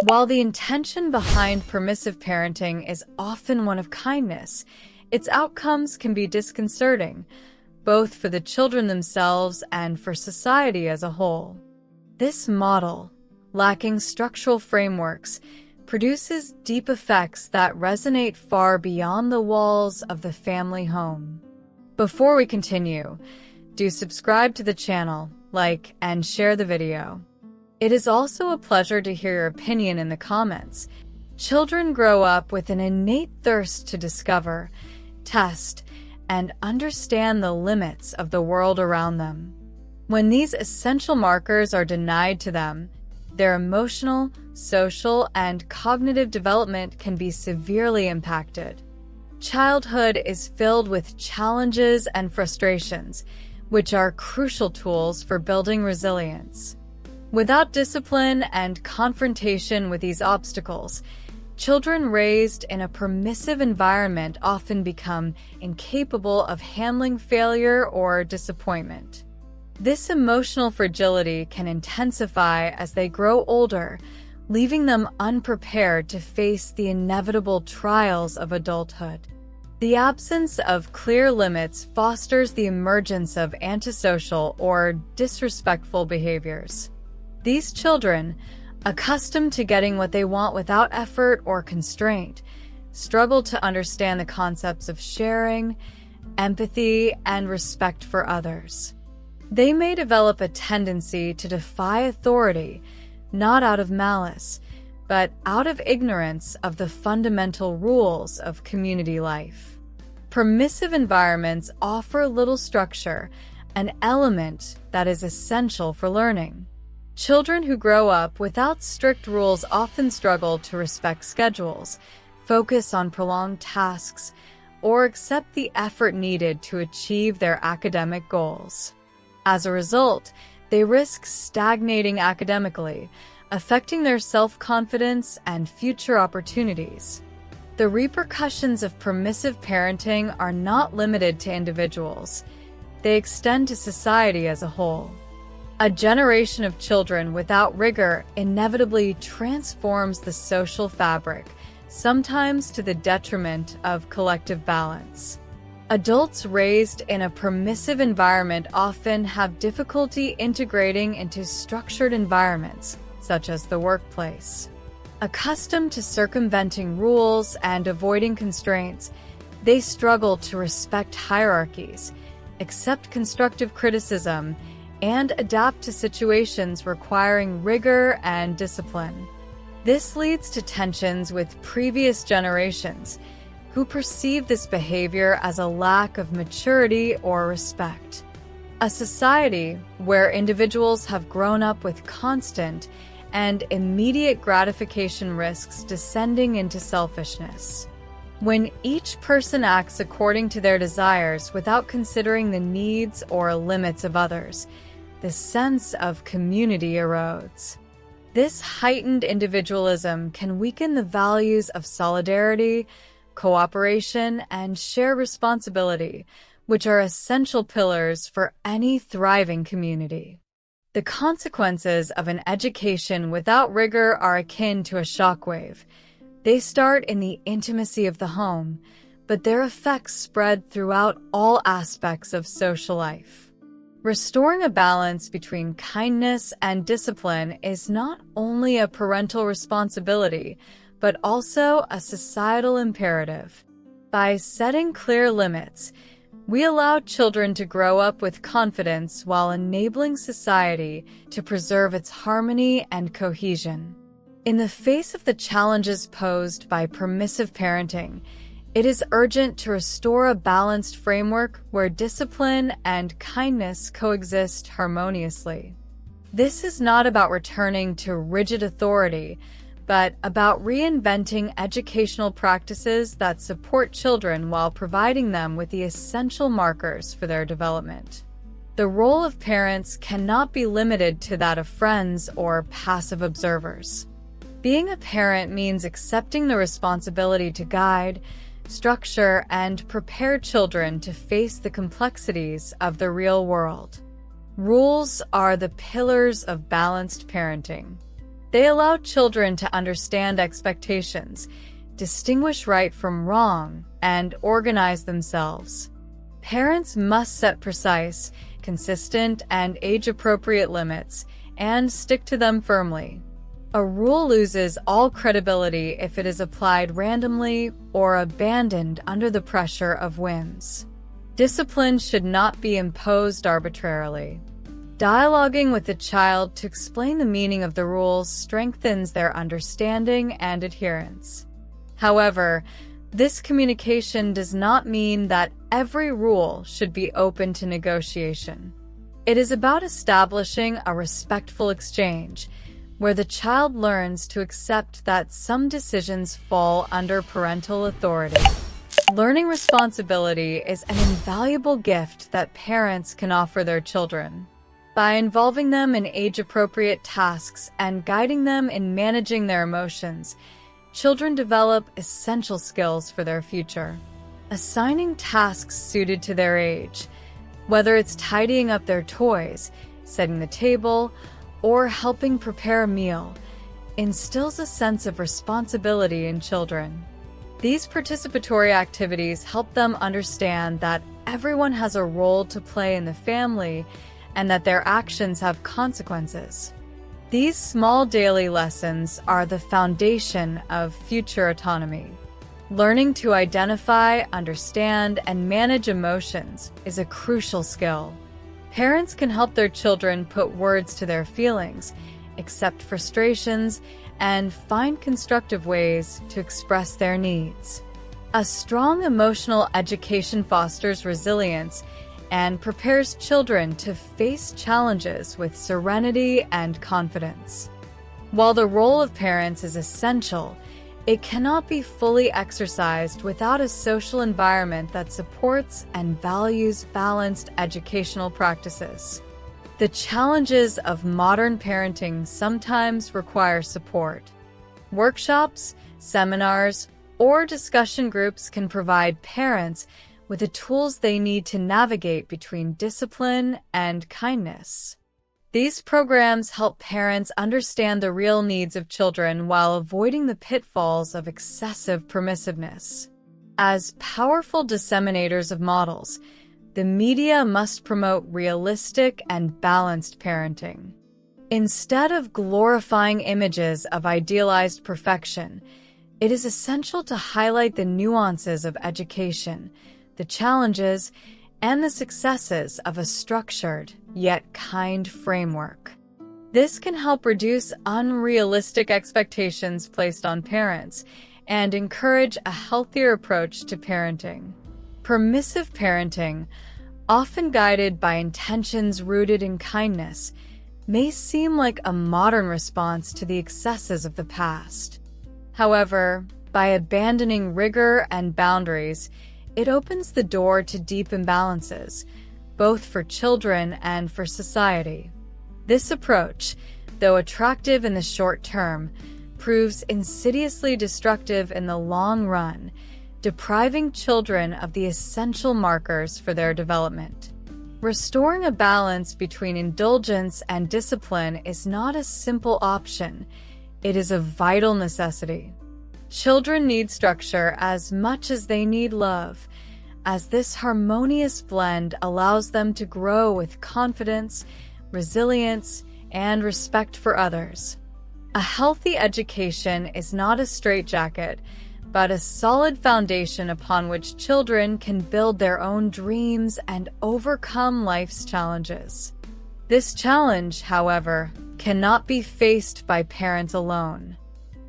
While the intention behind permissive parenting is often one of kindness, its outcomes can be disconcerting, both for the children themselves and for society as a whole. This model, lacking structural frameworks, produces deep effects that resonate far beyond the walls of the family home. Before we continue, do subscribe to the channel, like, and share the video. It is also a pleasure to hear your opinion in the comments. Children grow up with an innate thirst to discover, test, and understand the limits of the world around them. When these essential markers are denied to them, their emotional, social, and cognitive development can be severely impacted. Childhood is filled with challenges and frustrations, which are crucial tools for building resilience. Without discipline and confrontation with these obstacles, children raised in a permissive environment often become incapable of handling failure or disappointment. This emotional fragility can intensify as they grow older, leaving them unprepared to face the inevitable trials of adulthood. The absence of clear limits fosters the emergence of antisocial or disrespectful behaviors. These children, accustomed to getting what they want without effort or constraint, struggle to understand the concepts of sharing, empathy, and respect for others. They may develop a tendency to defy authority, not out of malice, but out of ignorance of the fundamental rules of community life. Permissive environments offer little structure, an element that is essential for learning. Children who grow up without strict rules often struggle to respect schedules, focus on prolonged tasks, or accept the effort needed to achieve their academic goals. As a result, they risk stagnating academically, affecting their self-confidence and future opportunities. The repercussions of permissive parenting are not limited to individuals. They extend to society as a whole. A generation of children without rigor inevitably transforms the social fabric, sometimes to the detriment of collective balance. Adults raised in a permissive environment often have difficulty integrating into structured environments, such as the workplace. Accustomed to circumventing rules and avoiding constraints, they struggle to respect hierarchies, accept constructive criticism, and adapt to situations requiring rigor and discipline. This leads to tensions with previous generations, who perceive this behavior as a lack of maturity or respect. A society where individuals have grown up with constant and immediate gratification risks descending into selfishness. When each person acts according to their desires without considering the needs or limits of others, the sense of community erodes. This heightened individualism can weaken the values of solidarity, cooperation, and shared responsibility, which are essential pillars for any thriving community. The consequences of an education without rigor are akin to a shockwave. They start in the intimacy of the home, but their effects spread throughout all aspects of social life. Restoring a balance between kindness and discipline is not only a parental responsibility, but also a societal imperative. By setting clear limits, we allow children to grow up with confidence while enabling society to preserve its harmony and cohesion. In the face of the challenges posed by permissive parenting, it is urgent to restore a balanced framework where discipline and kindness coexist harmoniously. This is not about returning to rigid authority, but about reinventing educational practices that support children while providing them with the essential markers for their development. The role of parents cannot be limited to that of friends or passive observers. Being a parent means accepting the responsibility to guide, structure, and prepare children to face the complexities of the real world. Rules are the pillars of balanced parenting. They allow children to understand expectations, distinguish right from wrong, and organize themselves. Parents must set precise, consistent, and age-appropriate limits, and stick to them firmly. A rule loses all credibility if it is applied randomly or abandoned under the pressure of whims. Discipline should not be imposed arbitrarily. Dialoguing with the child to explain the meaning of the rules strengthens their understanding and adherence. However, this communication does not mean that every rule should be open to negotiation. It is about establishing a respectful exchange, where the child learns to accept that some decisions fall under parental authority. Learning responsibility is an invaluable gift that parents can offer their children. By involving them in age-appropriate tasks and guiding them in managing their emotions, children develop essential skills for their future. Assigning tasks suited to their age, whether it's tidying up their toys, setting the table, or helping prepare a meal, instills a sense of responsibility in children. These participatory activities help them understand that everyone has a role to play in the family and that their actions have consequences. These small daily lessons are the foundation of future autonomy. Learning to identify, understand, and manage emotions is a crucial skill. Parents can help their children put words to their feelings, accept frustrations, and find constructive ways to express their needs. A strong emotional education fosters resilience and prepares children to face challenges with serenity and confidence. While the role of parents is essential, it cannot be fully exercised without a social environment that supports and values balanced educational practices. The challenges of modern parenting sometimes require support. Workshops, seminars, or discussion groups can provide parents with the tools they need to navigate between discipline and kindness. These programs help parents understand the real needs of children while avoiding the pitfalls of excessive permissiveness. As powerful disseminators of models, the media must promote realistic and balanced parenting. Instead of glorifying images of idealized perfection, it is essential to highlight the nuances of education, the challenges, and the successes of a structured, yet kind framework. This can help reduce unrealistic expectations placed on parents and encourage a healthier approach to parenting. Permissive parenting, often guided by intentions rooted in kindness, may seem like a modern response to the excesses of the past. However, by abandoning rigor and boundaries, it opens the door to deep imbalances, both for children and for society. This approach, though attractive in the short term, proves insidiously destructive in the long run, depriving children of the essential markers for their development. Restoring a balance between indulgence and discipline is not a simple option. It is a vital necessity. Children need structure as much as they need love, as this harmonious blend allows them to grow with confidence, resilience, and respect for others. A healthy education is not a straitjacket, but a solid foundation upon which children can build their own dreams and overcome life's challenges. This challenge, however, cannot be faced by parents alone.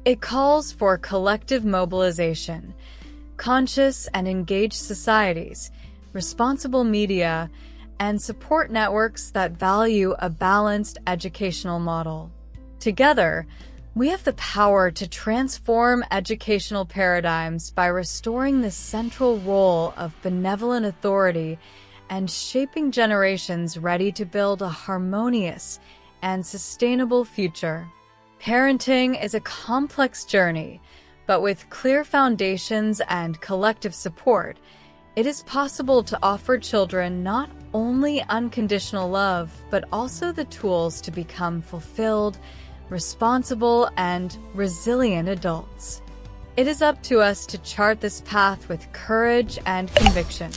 It calls for collective mobilization, conscious and engaged societies, responsible media, and support networks that value a balanced educational model. Together, we have the power to transform educational paradigms by restoring the central role of benevolent authority and shaping generations ready to build a harmonious and sustainable future. Parenting is a complex journey, but with clear foundations and collective support, it is possible to offer children not only unconditional love, but also the tools to become fulfilled, responsible, and resilient adults. It is up to us to chart this path with courage and conviction.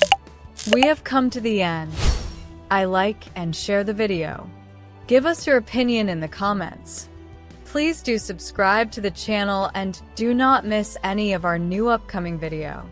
We have come to the end. I like and share the video. Give us your opinion in the comments. Please do subscribe to the channel and do not miss any of our new upcoming video.